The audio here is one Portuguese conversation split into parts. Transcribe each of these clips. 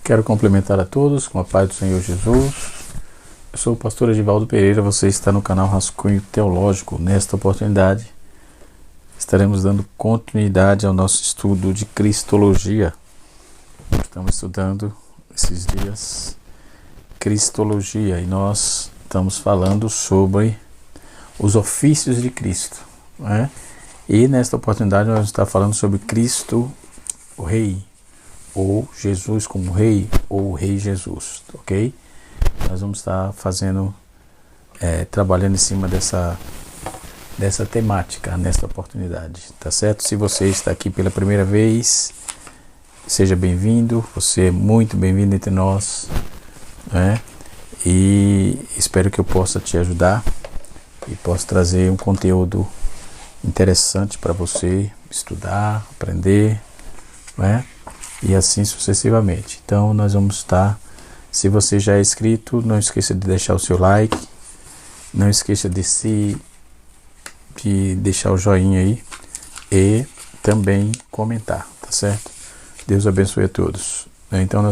Quero cumprimentar a todos com a paz do Senhor Jesus. Eu sou o pastor Edivaldo Pereira, você está no canal Rascunho Teológico. Nesta oportunidade, estaremos dando continuidade ao nosso estudo de Cristologia. Estamos estudando esses dias Cristologia e nós estamos falando sobre os ofícios de Cristo, né? E nesta oportunidade nós vamos estar falando sobre Cristo, o Rei, ou Jesus como Rei, ou o Rei Jesus, ok? Nós vamos estar fazendo, trabalhando em cima dessa temática nesta oportunidade, tá certo? Se você está aqui pela primeira vez, seja bem-vindo, você é muito bem-vindo entre nós, né? E espero que eu possa te ajudar e possa trazer um conteúdo interessante para você estudar, aprender, né? E assim sucessivamente. Então nós vamos estar, se você já é inscrito, não esqueça de deixar o seu like, não esqueça de deixar o joinha aí e também comentar, tá certo? Deus abençoe a todos. Então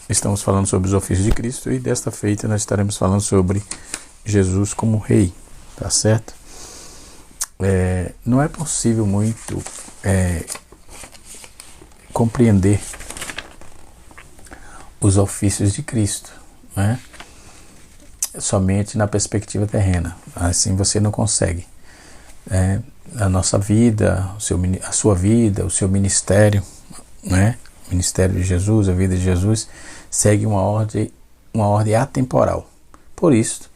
estamos falando sobre os ofícios de Cristo e desta feita nós estaremos falando sobre Jesus como Rei, tá certo? Não é possível muito compreender os ofícios de Cristo, né? Somente na perspectiva terrena. Assim você não consegue. A nossa vida, a sua vida, o seu ministério, né? O ministério de Jesus, a vida de Jesus, segue uma ordem atemporal. Por isso,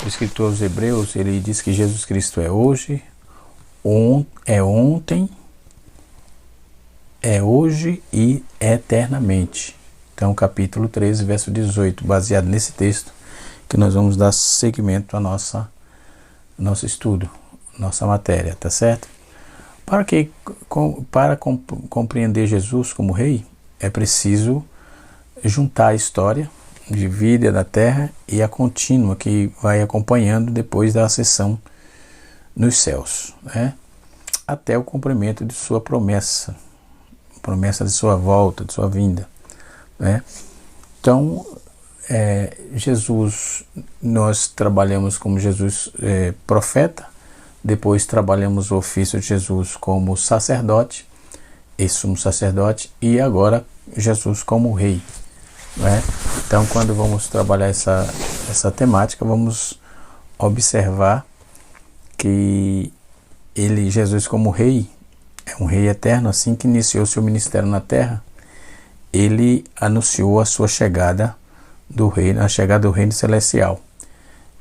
o escritor aos Hebreus, ele diz que Jesus Cristo é hoje, ontem, é hoje e eternamente. Então, capítulo 13, verso 18, baseado nesse texto, que nós vamos dar seguimento ao nosso estudo, nossa matéria, tá certo? Para compreender Jesus como Rei, é preciso juntar a história de vida da terra e a contínua que vai acompanhando depois da ascensão nos céus, né? Até o cumprimento de sua promessa de sua volta, de sua vinda, né? Então, Jesus, nós trabalhamos como Jesus profeta, depois trabalhamos o ofício de Jesus como sacerdote, e sumo sacerdote, e agora Jesus como Rei, né? Então, quando vamos trabalhar essa temática, vamos observar que Jesus como Rei, é um Rei eterno. Assim que iniciou seu ministério na terra, ele anunciou a sua chegada do reino, a chegada do reino celestial,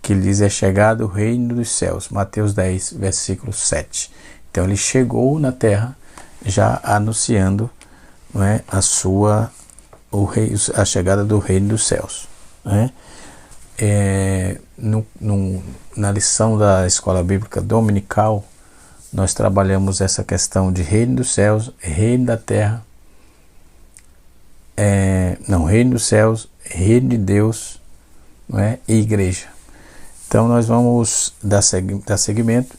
que ele diz: é chegado o reino dos céus, Mateus 10, versículo 7. Então ele chegou na terra já anunciando, não é, a chegada do reino dos céus, né? Na lição da escola bíblica dominical, nós trabalhamos essa questão de reino dos céus, reino da terra, reino dos céus, reino de Deus, não é? E igreja. Então nós vamos dar seguimento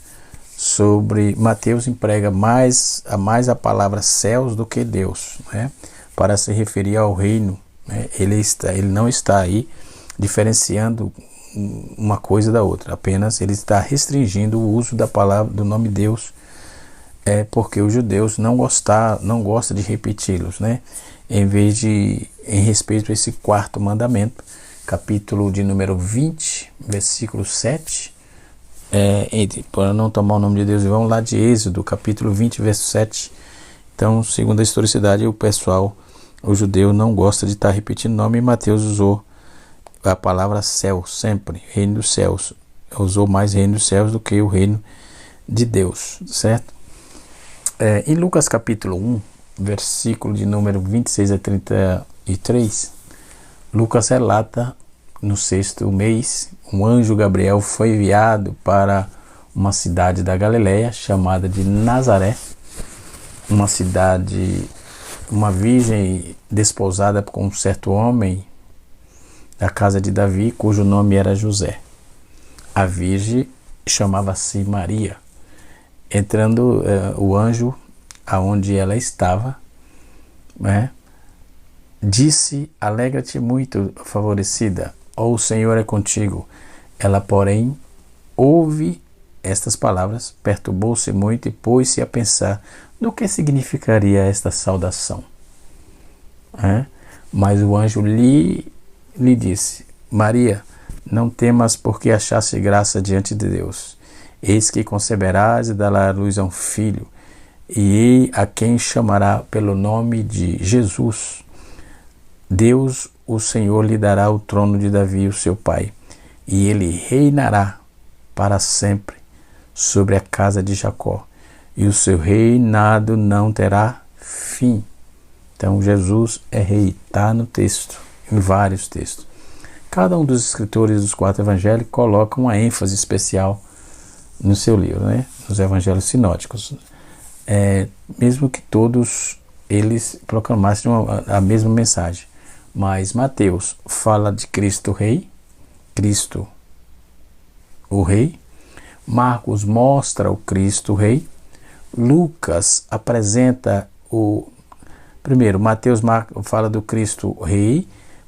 sobre Mateus emprega mais a palavra céus do que Deus, né? Para se referir ao reino, né? Ele não está aí diferenciando uma coisa da outra, apenas ele está restringindo o uso da palavra, do nome Deus, porque os judeus não gostam de repeti-los, né? Em respeito a esse quarto mandamento, capítulo de número 20, versículo 7, para não tomar o nome de Deus, vamos lá de Êxodo, capítulo 20, verso 7. Então, segundo a historicidade, o judeu não gosta de estar repetindo o nome, e Mateus usou a palavra céu sempre, reino dos céus, usou mais reino dos céus do que o reino de Deus, certo? Em Lucas capítulo 1, versículo de número 26 a 33, Lucas relata: no 6º mês, um anjo Gabriel foi enviado para uma cidade da Galileia chamada de Nazaré, uma virgem desposada com um certo homem da casa de Davi, cujo nome era José. A virgem chamava-se Maria. Entrando o anjo aonde ela estava, né, Disse: alegra-te muito, favorecida, ó, o Senhor é contigo. Ela, porém, ouve estas palavras, perturbou-se muito e pôs-se a pensar no que significaria esta saudação. Mas o anjo lhe disse: Maria, não temas, porque achaste graça diante de Deus. Eis que conceberás e darás à luz a um filho, e a quem chamará pelo nome de Jesus. Deus, o Senhor, lhe dará o trono de Davi, o seu pai, e ele reinará para sempre sobre a casa de Jacó, e o seu reinado não terá fim. Então Jesus é rei, está no texto, em vários textos. Cada um dos escritores dos 4 evangelhos coloca uma ênfase especial no seu livro, nos evangelhos sinóticos. Mesmo que todos eles proclamassem a mesma mensagem. Mas Mateus fala de Cristo Rei, Cristo o Rei. Marcos mostra o Cristo Rei. Lucas apresenta Primeiro, Mateus fala do Cristo Rei.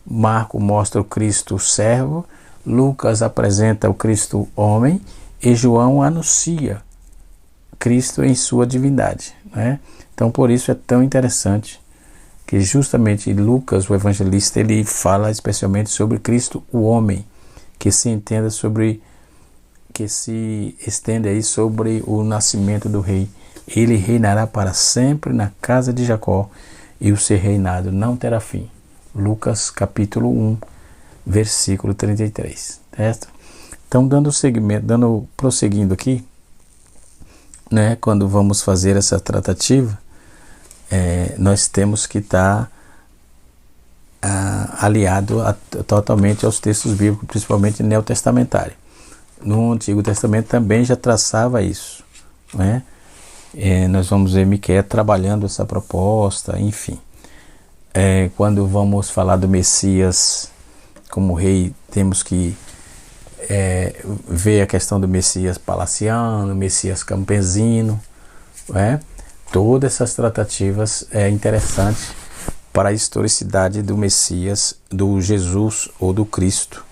Marcos mostra o Cristo Servo. Lucas apresenta o Cristo Homem. E João anuncia Cristo em sua divindade. Então, por isso é tão interessante que justamente Lucas, o evangelista, ele fala especialmente sobre Cristo, o homem, que se estende aí sobre o nascimento do rei. Ele reinará para sempre na casa de Jacó, e o seu reinado não terá fim. Lucas capítulo 1, versículo 33. Certo? Então, prosseguindo aqui, quando vamos fazer essa tratativa, nós temos que estar aliado totalmente aos textos bíblicos, principalmente neotestamentário. No Antigo Testamento também já traçava isso. Nós vamos ver Miqueias trabalhando essa proposta, enfim. Quando vamos falar do Messias como rei, temos que ver a questão do Messias palaciano, Messias campesino. Todas essas tratativas é interessante para a historicidade do Messias, do Jesus ou do Cristo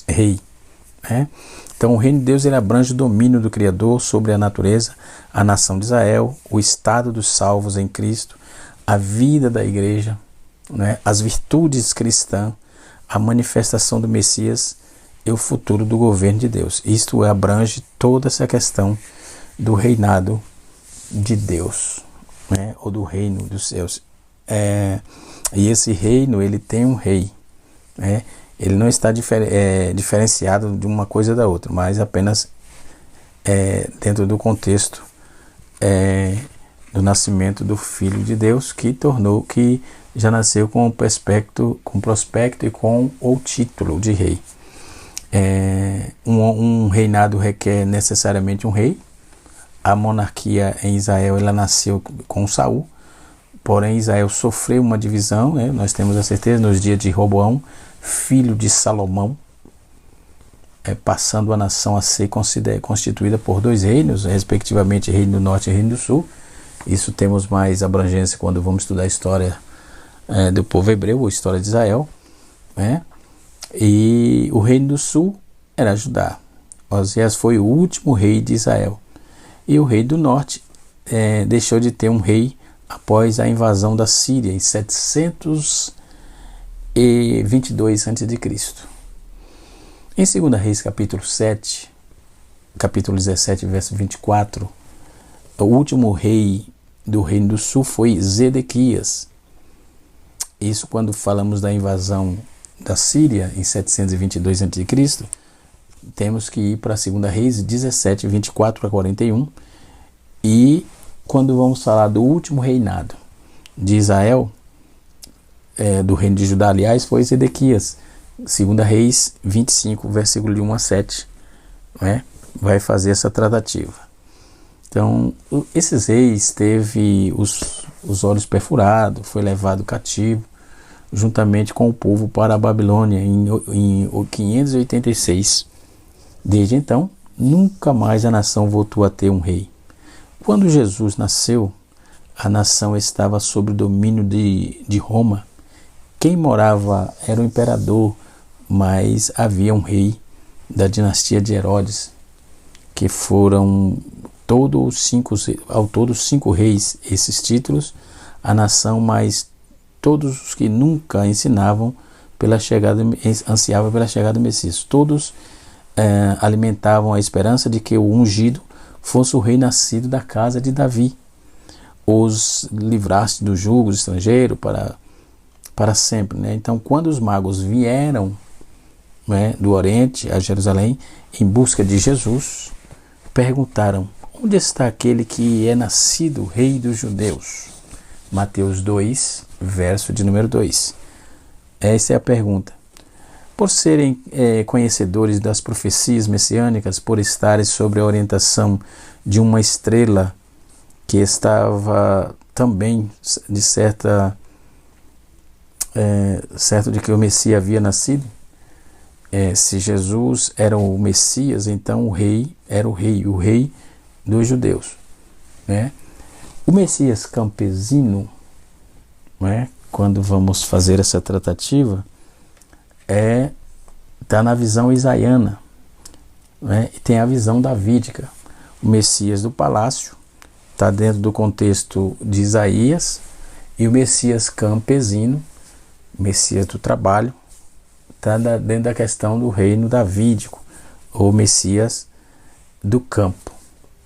Rei. Então o reino de Deus, ele abrange o domínio do Criador sobre a natureza, a nação de Israel, o estado dos salvos em Cristo, a vida da igreja, as virtudes cristãs, a manifestação do Messias e o futuro do governo de Deus. Isto abrange toda essa questão do reinado de Deus, ou do reino dos céus. E esse reino, ele tem um rei, ele não está diferenciado de uma coisa da outra, mas apenas dentro do contexto do nascimento do Filho de Deus, que já nasceu com prospecto e com o título de rei. Um reinado requer necessariamente um rei. A monarquia em Israel, ela nasceu com Saul, porém Israel sofreu uma divisão, nós temos a certeza, nos dias de Roboão, filho de Salomão, passando a nação a ser constituída por 2 reinos, respectivamente Reino do Norte e Reino do Sul. Isso temos mais abrangência quando vamos estudar a história do povo hebreu, ou história de Israel. E o Reino do Sul era Judá. Osias foi o último rei de Israel. E o rei do norte deixou de ter um rei após a invasão da Síria em 722 a.C. Em 2 Reis capítulo 17, verso 24, o último rei do Reino do Sul foi Zedequias. Isso quando falamos da invasão da Síria em 722 a.C., temos que ir para 2 Reis 17, 24 a 41. E quando vamos falar do último reinado de Israel, do reino de Judá, aliás, foi Zedequias. 2 Reis 25, versículo de 1 a 7, vai fazer essa tratativa. Então, esses reis teve os olhos perfurados, foi levado cativo, juntamente com o povo para a Babilônia em 586. Desde então, nunca mais a nação voltou a ter um rei. Quando Jesus nasceu, a nação estava sob o domínio de Roma, quem morava era o imperador, mas havia um rei da dinastia de Herodes, que foram ao todo 5 reis, esses títulos, a nação, mas todos os que nunca ensinavam ansiavam pela chegada do Messias. Todos alimentavam a esperança de que o ungido fosse o rei nascido da casa de Davi, os livrasse do jugo estrangeiro para sempre, né? Então, quando os magos vieram, né, do Oriente a Jerusalém em busca de Jesus, perguntaram: onde está aquele que é nascido rei dos judeus? Mateus 2, verso de número 2. Essa é a pergunta. Por serem conhecedores das profecias messiânicas, por estarem sob a orientação de uma estrela que estava também de certo de que o Messias havia nascido, se Jesus era o Messias, então o rei era o rei dos judeus, né? O Messias campesino, né, quando vamos fazer essa tratativa, está na visão isaiana, né, e tem a visão davídica. O Messias do palácio está dentro do contexto de Isaías, e o Messias campesino, Messias do trabalho, está dentro da questão do reino davídico, ou Messias do campo,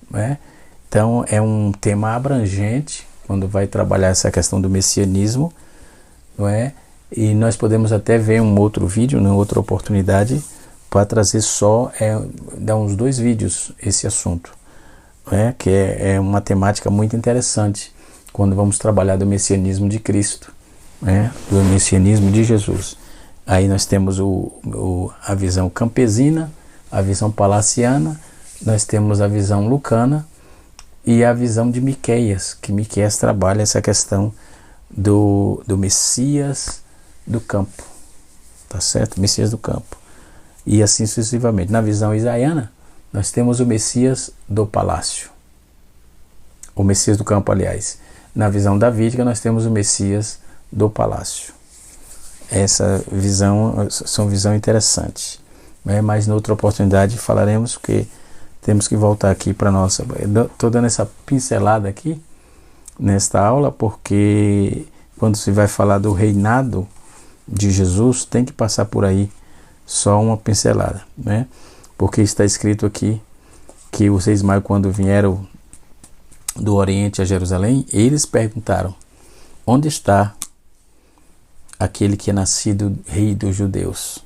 né? Então é um tema abrangente quando vai trabalhar essa questão do messianismo, não é? E nós podemos até ver um outro vídeo, em outra oportunidade, para trazer dar uns 2 vídeos esse assunto, né? Que é uma temática muito interessante quando vamos trabalhar do messianismo de Cristo, né? Do messianismo de Jesus. Aí nós temos a visão campesina, a visão palaciana, nós temos a visão lucana e a visão de Miqueias, que Miqueias trabalha essa questão do Messias do campo, tá certo? Messias do campo. E assim sucessivamente. Na visão isaiana, nós temos o Messias do palácio, o Messias do campo, aliás. Na visão davídica, nós temos o Messias do palácio. Essa visão são visão interessante, né? Mas noutra oportunidade falaremos, porque temos que voltar aqui para nossa. Estou dando essa pincelada aqui nesta aula porque quando se vai falar do reinado de Jesus, tem que passar por aí só uma pincelada, né? Porque está escrito aqui que os reis magos, quando vieram do Oriente a Jerusalém, eles perguntaram: onde está aquele que é nascido rei dos judeus?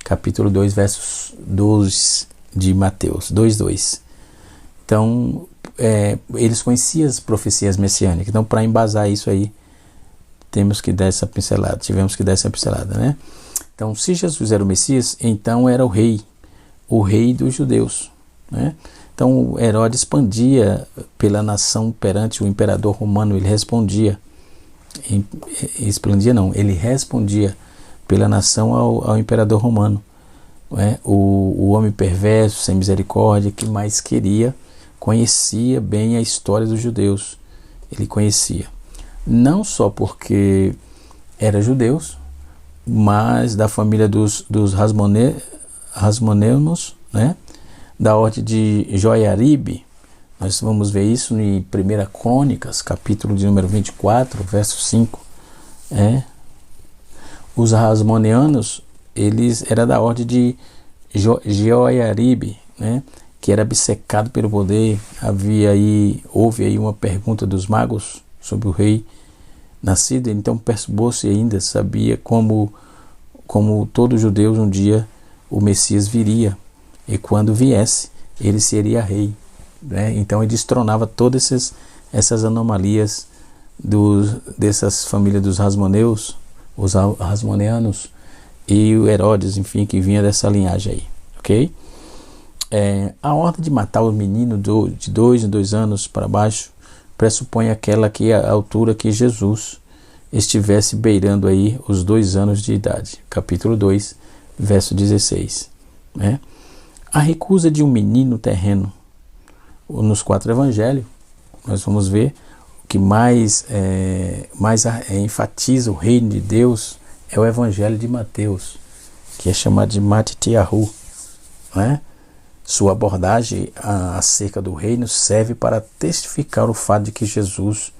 Capítulo 2, versos 12 de Mateus 2:2. Então, eles conheciam as profecias messiânicas. Então, para embasar isso aí, tivemos que dar essa pincelada, né? Então, se Jesus era o Messias, então era o rei dos judeus, né? Então, Herodes expandia pela nação perante o imperador romano. Ele respondia pela nação ao imperador romano, né? O homem perverso, sem misericórdia, que mais conhecia bem a história dos judeus. Ele conhecia, não só porque era judeus, mas da família dos Hasmoneunos, né? Da ordem de Joiaribe. Nós vamos ver isso em 1 Crônicas, capítulo de número 24, verso 5. Os Hasmoneanos, eles eram da ordem de Joiaribe, né? Que era obcecado pelo poder. Houve aí uma pergunta dos magos sobre o rei nascido. Então percebeu-se ainda, sabia como todos os judeus, um dia o Messias viria, e quando viesse ele seria rei, né? Então ele destronava todas essas anomalias dessas famílias dos Hasmoneus, os Hasmoneanos, e o Herodes, enfim, que vinha dessa linhagem aí, ok? A ordem de matar o menino de 2 em 2 anos para baixo pressupõe a altura que Jesus estivesse beirando aí os 2 anos de idade. Capítulo 2, verso 16, né? A recusa de um menino terreno. Nos 4 evangelhos, nós vamos ver o que mais enfatiza o reino de Deus é o Evangelho de Mateus, que é chamado de Matitiahu, né? Sua abordagem acerca do reino serve para testificar o fato de que Jesus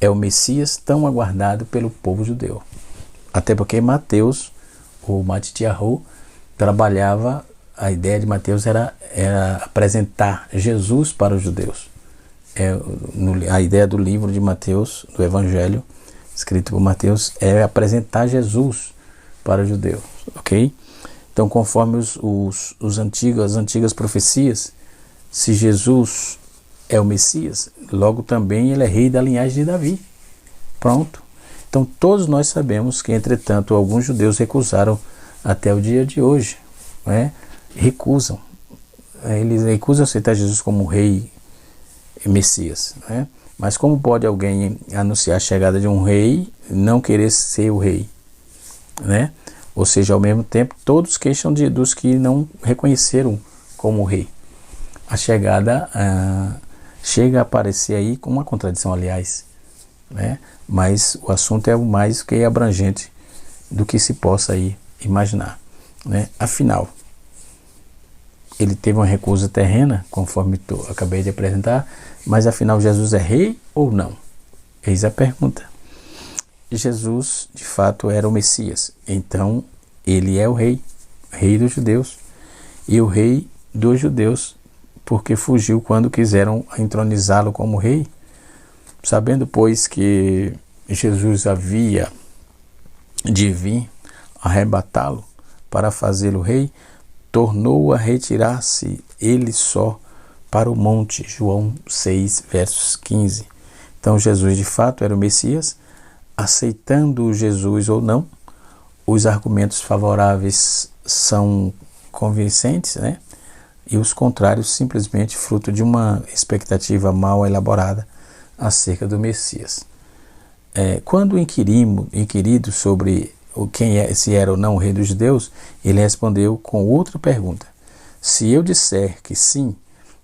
é o Messias tão aguardado pelo povo judeu. Até porque Mateus, ou Matitiahu, trabalhava, a ideia de Mateus era apresentar Jesus para os judeus. A ideia do livro de Mateus, do Evangelho, escrito por Mateus, é apresentar Jesus para os judeus, ok? Então, conforme as antigas profecias, se Jesus é o Messias, logo também ele é rei da linhagem de Davi. Pronto. Então, todos nós sabemos que, entretanto, alguns judeus recusaram até o dia de hoje, né? Eles recusam aceitar Jesus como rei e Messias, né? Mas como pode alguém anunciar a chegada de um rei e não querer ser o rei, né? Ou seja, ao mesmo tempo, todos queixam dos que não reconheceram como rei. A chegada chega a aparecer aí com uma contradição, aliás, né? Mas o assunto é o mais que abrangente do que se possa aí imaginar, né? Afinal, ele teve uma recusa terrena, conforme eu acabei de apresentar, mas afinal Jesus é rei ou não? Eis a pergunta. Jesus, de fato, era o Messias. Então, ele é o rei dos judeus. E o rei dos judeus, porque fugiu quando quiseram entronizá-lo como rei. Sabendo, pois, que Jesus havia de vir arrebatá-lo para fazê-lo rei, tornou a retirar-se ele só para o monte. João 6, versos 15. Então, Jesus, de fato, era o Messias. Aceitando Jesus ou não, os argumentos favoráveis são convincentes, né? E os contrários simplesmente fruto de uma expectativa mal elaborada acerca do Messias. Quando inquirido sobre se era ou não o rei dos judeus, ele respondeu com outra pergunta: se eu disser que sim,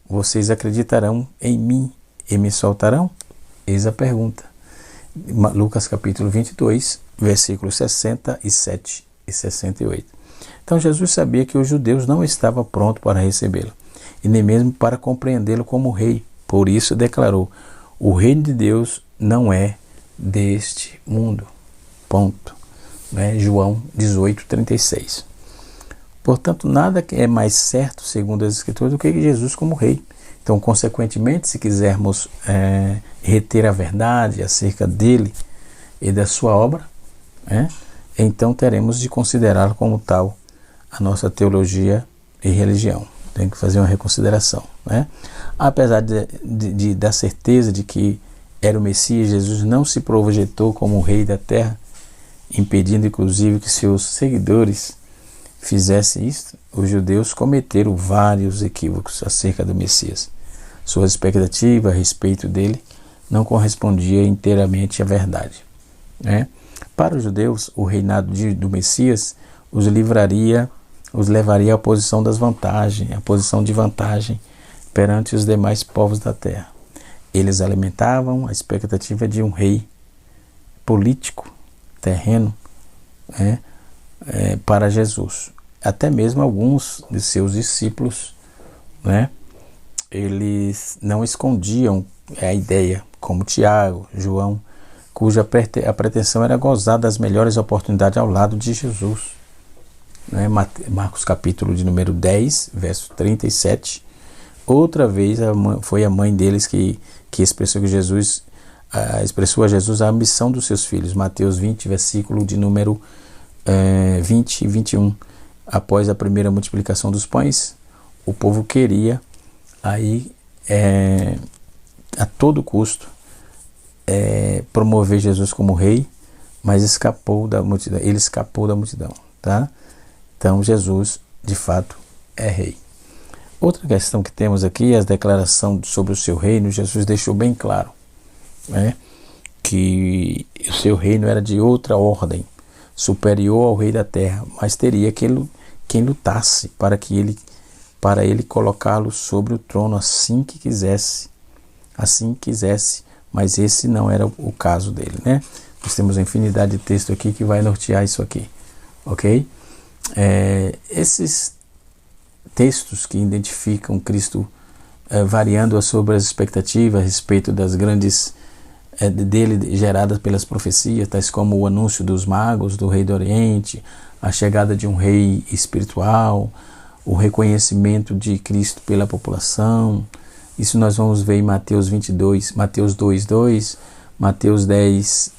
vocês acreditarão em mim e me soltarão? Eis a pergunta. Lucas capítulo 22, versículos 67 e 68. Então Jesus sabia que os judeus não estavam prontos para recebê-lo, e nem mesmo para compreendê-lo como rei. Por isso declarou: o reino de Deus não é deste mundo. Ponto. João 18, 36. Portanto, nada é mais certo, segundo as Escrituras, do que Jesus como rei. Então, consequentemente, se quisermos reter a verdade acerca dele e da sua obra, então teremos de considerá-lo como tal a nossa teologia e religião. Tem que fazer uma reconsideração, né? Apesar da certeza de que era o Messias, Jesus não se projetou como o rei da terra, impedindo inclusive que seus seguidores fizessem isso. Os judeus cometeram vários equívocos acerca do Messias. Sua expectativa a respeito dele não correspondia inteiramente à verdade, né? Para os judeus, o reinado do Messias os levaria à posição à posição de vantagem perante os demais povos da terra. Eles alimentavam a expectativa de um rei político, terreno, para Jesus. Até mesmo alguns de seus discípulos, eles não escondiam a ideia, como Tiago, João, cuja a pretensão era gozar das melhores oportunidades ao lado de Jesus. Marcos capítulo de número 10, verso 37. Outra vez foi a mãe deles que expressou a Jesus a ambição dos seus filhos. Mateus 20, versículo de número 20 e 21. Após a primeira multiplicação dos pães, o povo queria aí a todo custo promover Jesus como rei, mas ele escapou da multidão, tá? Então Jesus de fato é rei. Outra questão que temos aqui é a declaração sobre o seu reino. Jesus deixou bem claro, que o seu reino era de outra ordem, superior ao rei da terra, mas teria quem lutasse para ele colocá-lo sobre o trono assim que quisesse, mas esse não era o caso dele, Nós temos uma infinidade de texto aqui que vai nortear isso aqui, ok? Esses textos que identificam Cristo variando sobre as expectativas a respeito das grandes dele geradas pelas profecias, tais como o anúncio dos magos, do rei do Oriente, a chegada de um rei espiritual, o reconhecimento de Cristo pela população. Isso nós vamos ver em Mateus 22, Mateus 2:2, Mateus 10,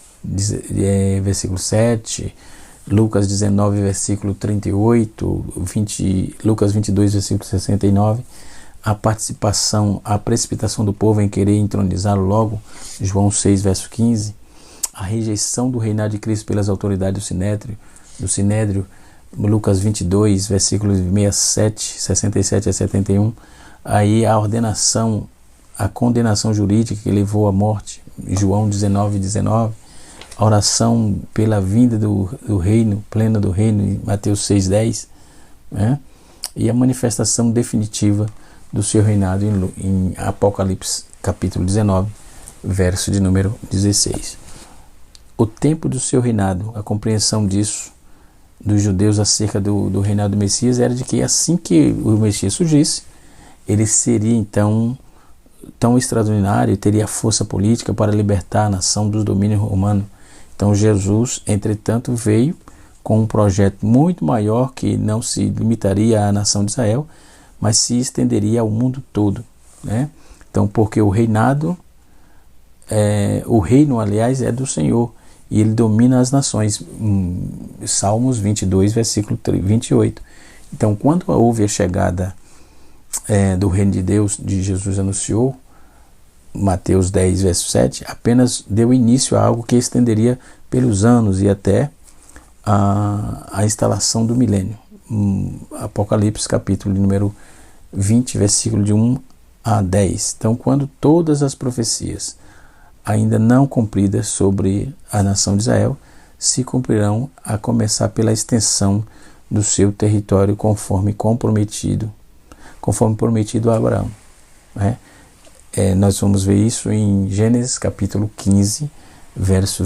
versículo 7, Lucas 19, versículo 38, Lucas 22, versículo 69, a participação, a precipitação do povo em querer entronizá-lo logo, João 6, verso 15, a rejeição do reinado de Cristo pelas autoridades do Sinédrio, Lucas 22, versículos 67 a 71, aí a ordenação, a condenação jurídica que levou à morte, João 19, a oração pela vinda do reino, plena do reino, em Mateus 6:10, né? E a manifestação definitiva do seu reinado em Apocalipse capítulo 19, verso de número 16. O tempo do seu reinado, a compreensão disso dos judeus acerca do reinado do Messias era de que assim que o Messias surgisse, ele seria então tão extraordinário e teria força política para libertar a nação do domínio romano. Então Jesus, entretanto, veio com um projeto muito maior que não se limitaria à nação de Israel, mas se estenderia ao mundo todo, né? Então, porque o reino, aliás, é do Senhor e ele domina as nações. Salmos 22, versículo 28. Então, quando houve a chegada do reino de Deus, de Jesus anunciou, Mateus 10, verso 7, apenas deu início a algo que estenderia pelos anos e até a instalação do milênio. Apocalipse capítulo número 20, versículo de 1 a 10. Então, quando todas as profecias ainda não cumpridas sobre a nação de Israel se cumprirão, a começar pela extensão do seu território conforme prometido a Abraão, né? Nós vamos ver isso em Gênesis capítulo 15, verso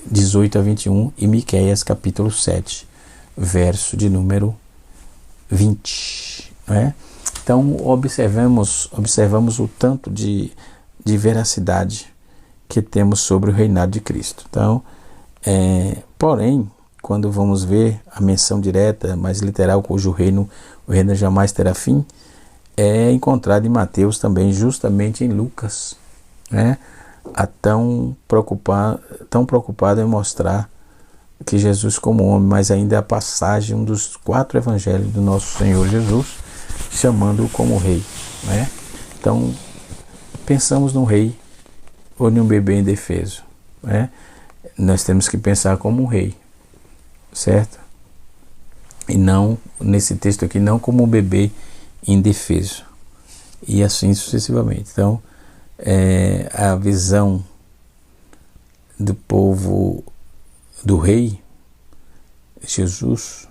18 a 21 e Miqueias capítulo 7, verso de número 20, né? Então observamos o tanto de veracidade que temos sobre o reinado de Cristo. Então, porém, quando vamos ver a menção direta, mais literal, cujo o reino jamais terá fim, é encontrado em Mateus também, justamente em Lucas, né? Tão preocupado em mostrar que Jesus como homem, mas ainda a passagem, um dos 4 evangelhos do nosso Senhor Jesus, chamando-o como rei, né? Então, pensamos num rei ou num bebê indefeso, né? Nós temos que pensar como um rei, certo? E não, nesse texto aqui, não como um bebê indefeso, e assim sucessivamente. Então, a visão do povo do rei Jesus,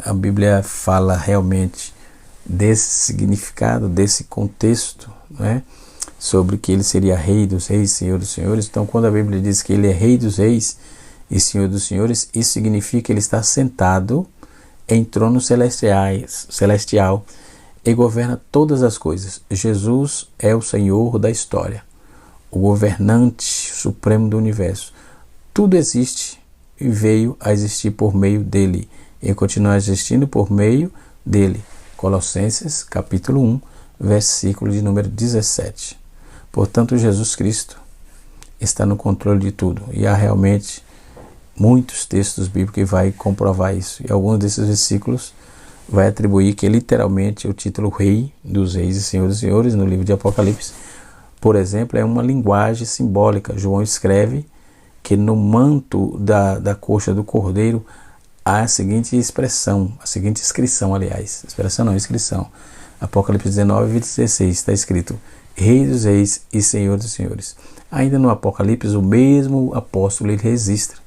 a Bíblia fala realmente desse significado, desse contexto, né? Sobre que ele seria rei dos reis, senhor dos senhores. Então, quando a Bíblia diz que ele é rei dos reis e senhor dos senhores, isso significa que ele está sentado em trono celestial e governa todas as coisas. Jesus é o Senhor da história, o governante supremo do universo. Tudo existe e veio a existir por meio dele e continua existindo por meio dele. Colossenses capítulo 1, versículo de número 17. Portanto, Jesus Cristo está no controle de tudo, e há realmente muitos textos bíblicos que vai comprovar isso, e alguns desses versículos vai atribuir que literalmente o título Rei dos Reis e Senhor dos Senhores no livro de Apocalipse, por exemplo, é uma linguagem simbólica. João escreve que no manto da coxa do cordeiro há a seguinte inscrição, Apocalipse 19, 16, está escrito Rei dos Reis e Senhor dos Senhores. Ainda no Apocalipse, o mesmo apóstolo ele registra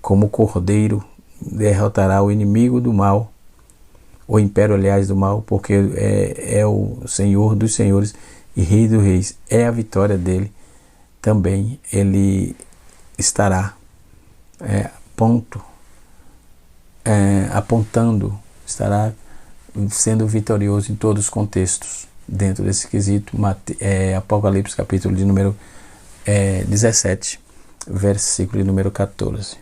como cordeiro derrotará o inimigo do mal, o império, aliás, do mal, porque é o Senhor dos Senhores e Rei dos Reis. É a vitória dele também. Ele estará apontando, estará sendo vitorioso em todos os contextos, dentro desse quesito. Apocalipse capítulo de número 17, versículo de número 14.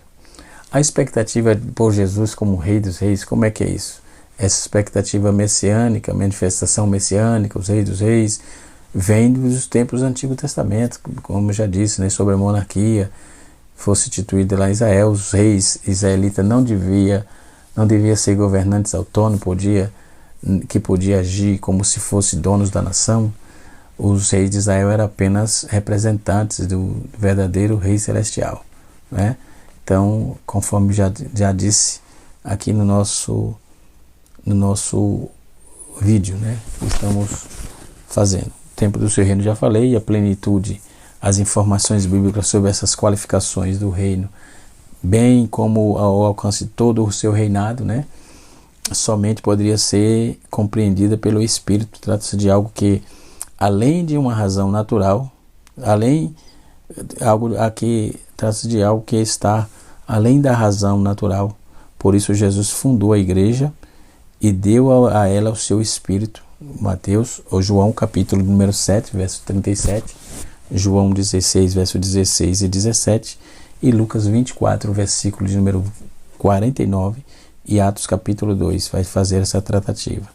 A expectativa por Jesus como Rei dos Reis, como é que é isso? Essa expectativa messiânica, manifestação messiânica, os Reis dos Reis, vem dos tempos do Antigo Testamento, como eu já disse, né, sobre a monarquia, fosse instituída lá em Israel. Os reis israelitas não devia ser governantes autônomos, que podia agir como se fossem donos da nação. Os reis de Israel eram apenas representantes do verdadeiro Rei Celestial, né? Então, conforme já disse aqui no nosso vídeo, né, que estamos fazendo. O tempo do seu reino já falei, a plenitude, as informações bíblicas sobre essas qualificações do reino, bem como ao alcance de todo o seu reinado, né, somente poderia ser compreendida pelo Espírito. Trata-se de algo que, além de uma razão natural, trata-se de algo que está além da razão natural. Por isso Jesus fundou a igreja e deu a ela o seu Espírito. Mateus, ou João capítulo número 7, verso 37, João 16, verso 16 e 17, e Lucas 24, versículo de número 49, e Atos capítulo 2 vai fazer essa tratativa.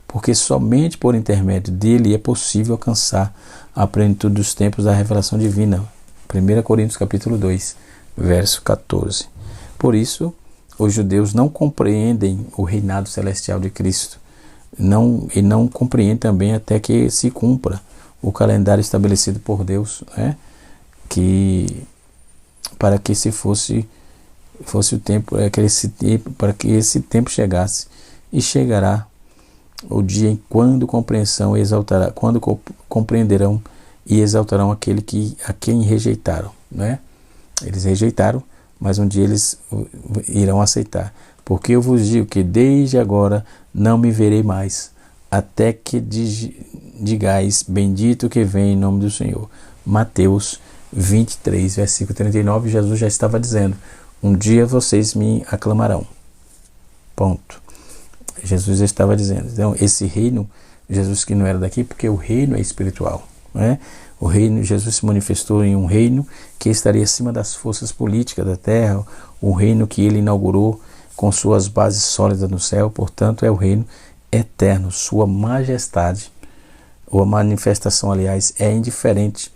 Porque somente por intermédio dele é possível alcançar a plenitude dos tempos da revelação divina. 1 Coríntios capítulo 2, verso 14. Por isso, os judeus não compreendem o reinado celestial de Cristo. E não compreendem também até que se cumpra o calendário estabelecido por Deus, né? Para que se fosse o tempo, para que esse tempo chegasse. E chegará o dia em quando compreenderão e exaltarão aquele a quem rejeitaram, né? Eles rejeitaram, mas um dia eles irão aceitar. Porque eu vos digo que desde agora não me verei mais, até que digais, bendito que vem em nome do Senhor. Mateus 23, versículo 39, Jesus já estava dizendo, um dia vocês me aclamarão. Ponto. Jesus estava dizendo. Então, esse reino, Jesus que não era daqui, porque o reino é espiritual, né? O reino, Jesus se manifestou em um reino que estaria acima das forças políticas da terra, um reino que ele inaugurou com suas bases sólidas no céu. Portanto, é o reino eterno. Sua majestade, ou a manifestação, aliás, é indiferente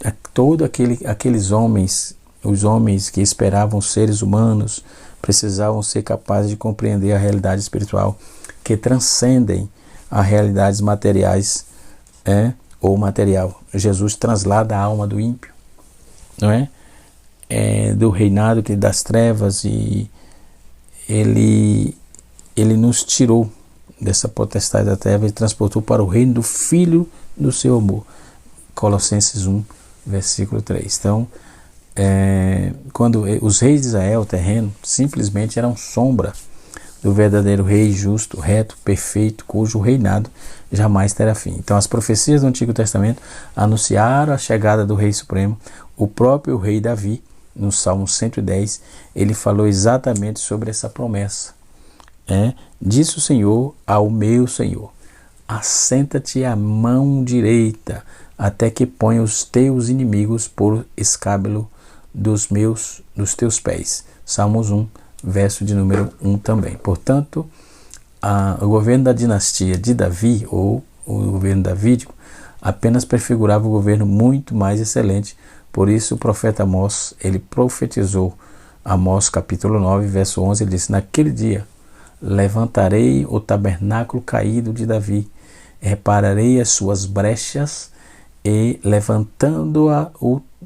a todos aqueles homens, os homens que esperavam seres humanos, precisavam ser capazes de compreender a realidade espiritual, que transcendem as realidades materiais, ou material. Jesus translada a alma do ímpio, não é? Do reinado das trevas, e ele nos tirou dessa potestade da treva e transportou para o reino do Filho do seu amor. Colossenses 1, versículo 3. Então, quando os reis de Israel, terreno, simplesmente eram sombra do verdadeiro rei justo, reto, perfeito, cujo reinado jamais terá fim. Então, as profecias do Antigo Testamento anunciaram a chegada do Rei Supremo. O próprio rei Davi, no Salmo 110, ele falou exatamente sobre essa promessa. Disse o Senhor ao meu Senhor, assenta-te à mão direita, até que ponha os teus inimigos por escábulo dos teus pés. Salmos 1, verso de número 1 também. Portanto, o governo da dinastia de Davi, ou o governo davídico, apenas prefigurava o governo muito mais excelente. Por isso o profeta Amós, ele profetizou, Amós capítulo 9, verso 11, ele disse, naquele dia levantarei o tabernáculo caído de Davi, repararei as suas brechas e, levantando-a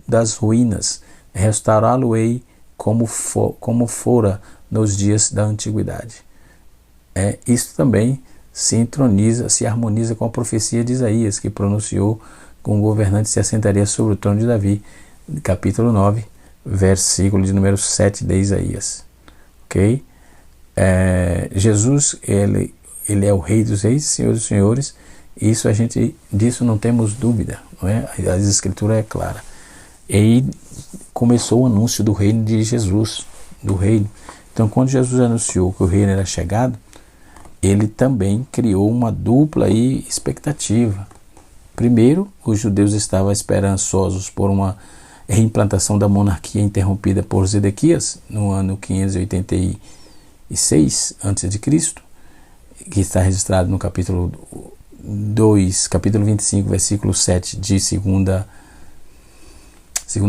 das ruínas, restaurá-lo-ei como fora nos dias da antiguidade. Isso também se harmoniza com a profecia de Isaías, que pronunciou que um governante se assentaria sobre o trono de Davi, capítulo 9, versículo de número 7 de Isaías. Ok? Jesus, ele é o Rei dos Reis, Senhor dos Senhores. Disso não temos dúvida, não é? A Escritura é clara. E começou o anúncio do reino de Jesus, do reino. Então, quando Jesus anunciou que o reino era chegado, ele também criou uma dupla expectativa. Primeiro, os judeus estavam esperançosos por uma reimplantação da monarquia interrompida por Zedequias no ano 586 a.C., que está registrado no capítulo 2, capítulo 25, versículo 7 de segunda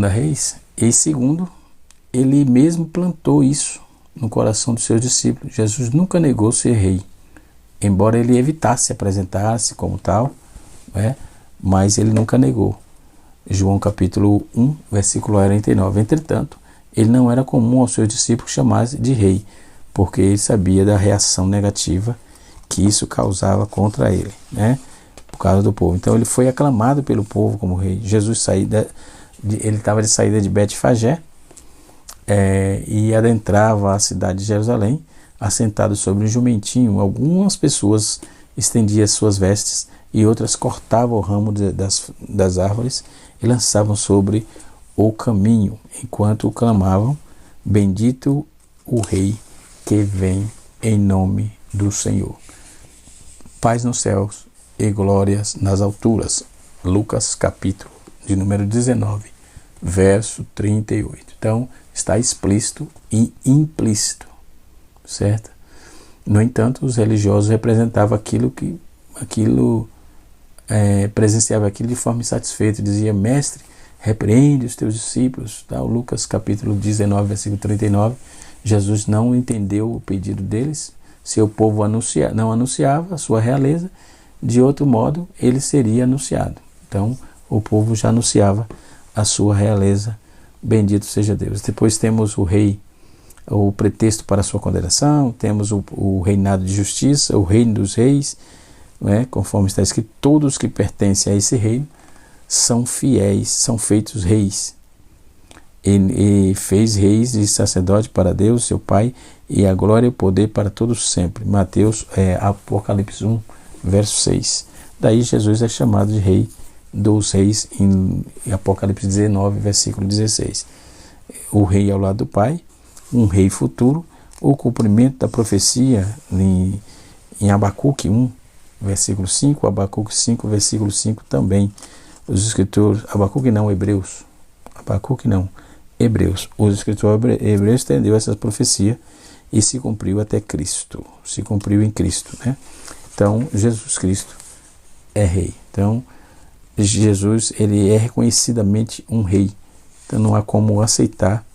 Reis. E segundo, ele mesmo plantou isso no coração dos seus discípulos. Jesus nunca negou ser rei, embora ele evitasse apresentar-se como tal, mas ele nunca negou. João capítulo 1, versículo 49. Entretanto, ele não era comum aos seus discípulos chamar-se de rei, porque ele sabia da reação negativa que isso causava contra ele, por causa do povo. Então ele foi aclamado pelo povo como rei. Jesus ele estava de saída de Betfagé e adentrava a cidade de Jerusalém, assentado sobre um jumentinho. Algumas pessoas estendiam suas vestes e outras cortavam o ramo das árvores e lançavam sobre o caminho, enquanto clamavam: bendito o Rei que vem em nome do Senhor. Paz nos céus e glórias nas alturas. Lucas capítulo de número 19, verso 38. Então, está explícito e implícito, certo? No entanto, os religiosos representavam presenciava aquilo de forma insatisfeita. Dizia: mestre, repreende os teus discípulos. Lucas capítulo 19, versículo 39. Jesus não entendeu o pedido deles. Seu povo não anunciava a sua realeza, de outro modo ele seria anunciado. Então o povo já anunciava a sua realeza. Bendito seja Deus. Depois temos o rei, o pretexto para a sua condenação. Temos o reinado de justiça, o reino dos reis, conforme está escrito: todos que pertencem a esse reino são fiéis, são feitos reis. E fez reis e sacerdote para Deus, seu Pai, e a glória e o poder para todos sempre. Apocalipse 1, verso 6. Daí Jesus é chamado de Rei dos Reis em Apocalipse 19, versículo 16. O rei ao lado do Pai, um rei futuro, o cumprimento da profecia em Abacuque 1, versículo 5, Abacuque 5, versículo 5 também. Os escritores, Hebreus. Os escritores hebreus estendeu essa profecia e se cumpriu até Cristo. Se cumpriu em Cristo, Então, Jesus Cristo é rei. Então, Jesus, ele é reconhecidamente um rei. Então, não há como aceitar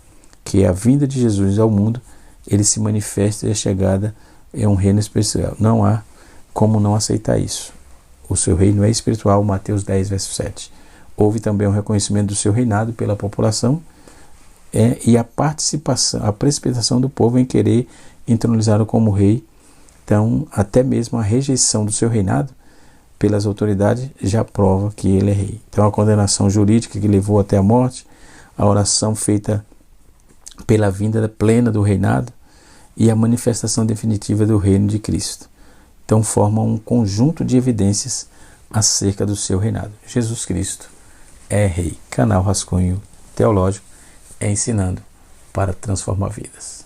que a vinda de Jesus ao mundo, ele se manifesta e a chegada é um reino especial. Não há como não aceitar isso. O seu reino é espiritual, Mateus 10, verso 7. Houve também um reconhecimento do seu reinado pela população, e a participação, a precipitação do povo em querer entronizá-lo como rei. Então, até mesmo a rejeição do seu reinado pelas autoridades já prova que ele é rei. Então, a condenação jurídica que levou até a morte, a oração feita pela vinda plena do reinado e a manifestação definitiva do reino de Cristo. Então, formam um conjunto de evidências acerca do seu reinado. Jesus Cristo é rei. Canal Rascunho Teológico, ensinando para transformar vidas.